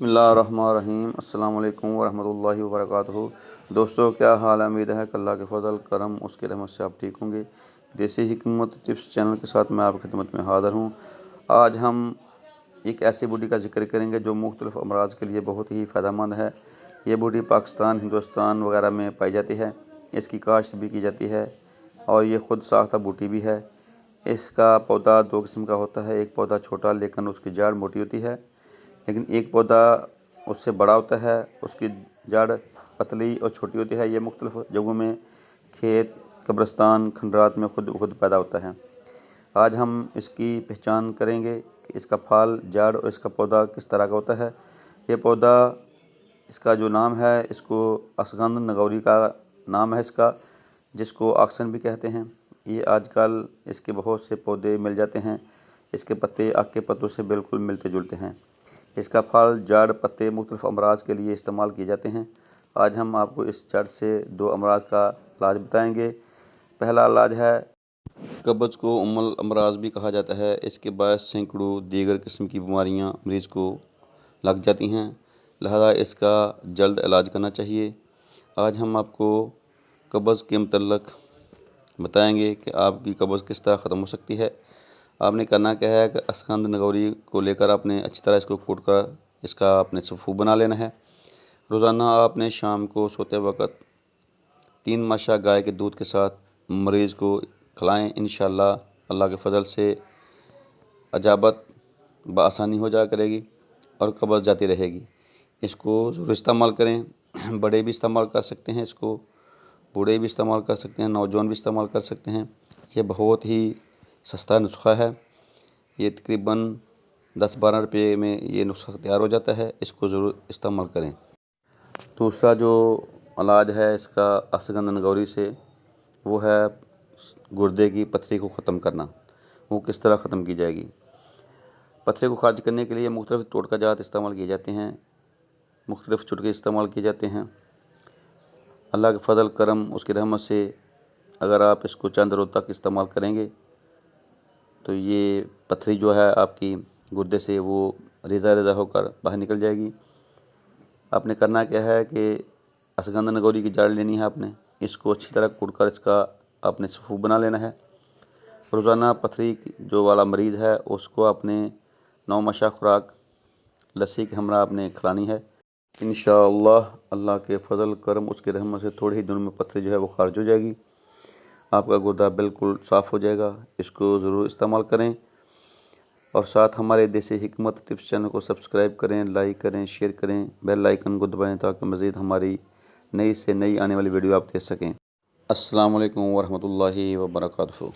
बिस्मिल्लाहिर्रहमानिर्रहीम। अस्सलाम वालेकुम वरहमतुल्लाहि वबरकातुहू। दोस्तों, क्या हाल है? उम्मीद है कि अल्लाह के फजल करम उसके रहमत से आप ठीक होंगे। देसी हिकमत टिप्स चैनल के साथ मैं आपकी खिदमत में हाज़िर हूँ। आज हम एक ऐसी बूटी का जिक्र करेंगे जो मुख्तलिफ अमराज के लिए बहुत ही फ़ायदेमंद है। ये बूटी पाकिस्तान, हिंदुस्तान वगैरह में पाई जाती है। इसकी काश्त भी की जाती है और ये ख़ुद साख्ता बूटी भी है। इसका पौधा दो किस्म का होता है। एक पौधा छोटा लेकिन उसकी जड़ मोटी होती है, लेकिन एक पौधा उससे बड़ा होता है, उसकी जड़ पतली और छोटी होती है। ये मुख्तलिफ जगहों में, खेत, कब्रिस्तान, खंडरात में खुद पैदा होता है। आज हम इसकी पहचान करेंगे कि इसका फल, जड़ और इसका पौधा किस तरह का होता है। ये पौधा, इसका जो नाम है, इसको असगंध नगौरी का नाम है इसका, जिसको ऑक्सन भी कहते हैं। ये आजकल इसके बहुत से पौधे मिल जाते हैं। इसके पत्ते आक के पत्तों से बिल्कुल मिलते जुलते हैं। इसका फल, जड़, पत्ते मुख्तलिफ अमराज के लिए इस्तेमाल किए जाते हैं। आज हम आपको इस जड़ से दो अमराज का इलाज बताएंगे। पहला इलाज है कब्ज़ को उम्मुल अमराज भी कहा जाता है। इसके बायस सैकड़ों दीगर किस्म की बीमारियां मरीज़ को लग जाती हैं, लिहाजा इसका जल्द इलाज करना चाहिए। आज हम आपको कब्ज़ के मतलब बताएंगे कि आपकी कब्ज़ किस तरह ख़त्म हो सकती है। आपने करना क्या है कि असगंध नगौरी को लेकर आपने अच्छी तरह इसको कूट कर इसका आपने सफ़ू बना लेना है। रोज़ाना आपने शाम को सोते वक्त 3 माशा गाय के दूध के साथ मरीज़ को खिलाएं। इंशाअल्लाह अल्लाह के फजल से अजाबत बआसानी हो जाया करेगी और कब्ज़ जाती रहेगी। इसको ज़रूर इस्तेमाल करें। बड़े भी इस्तेमाल कर सकते हैं, इसको बूढ़े भी इस्तेमाल कर सकते हैं, नौजवान भी इस्तेमाल कर सकते हैं। ये बहुत ही सस्ता नुस्खा है। ये तकरीबन 10-12 रुपये में ये नुस्खा तैयार हो जाता है। इसको ज़रूर इस्तेमाल करें। दूसरा जो इलाज है इसका असगंध नगौरी से, वो है गुर्दे की पथरी को ख़त्म करना। वो किस तरह ख़त्म की जाएगी? पथरी को खारिज करने के लिए मुख्तलिफ टोटका जात इस्तेमाल किए जाते हैं, मुख्तलिफ चुटके इस्तेमाल किए जाते हैं। अल्लाह के फजल करम उसकी रहमत से अगर आप इसको चंद रोज़ तक इस्तेमाल करेंगे तो ये पथरी जो है आपकी गुर्दे से वो रेज़ा होकर बाहर निकल जाएगी। आपने करना क्या है कि असगंध नगौरी की जड़ लेनी है आपने, इसको अच्छी तरह कूट कर इसका आपने सफ़ू बना लेना है। रोज़ाना पथरी जो वाला मरीज़ है उसको आपने 9 माशा खुराक लस्सी के हमरा आपने खिलानी है। इंशाअल्लाह अल्लाह के फजल करम उसके रहमत से थोड़े ही दिनों में पथरी जो है वो खारिज हो जाएगी। आपका गुर्दा बिल्कुल साफ़ हो जाएगा। इसको ज़रूर इस्तेमाल करें और साथ हमारे देसी हिकमत टिप्स चैनल को सब्सक्राइब करें, लाइक करें, शेयर करें, बेल आइकन को दबाएं ताकि मज़ीद हमारी नई से नई आने वाली वीडियो आप देख सकें। अस्सलाम वालेकुम वरहमतुल्लाहि वबरकातुहू।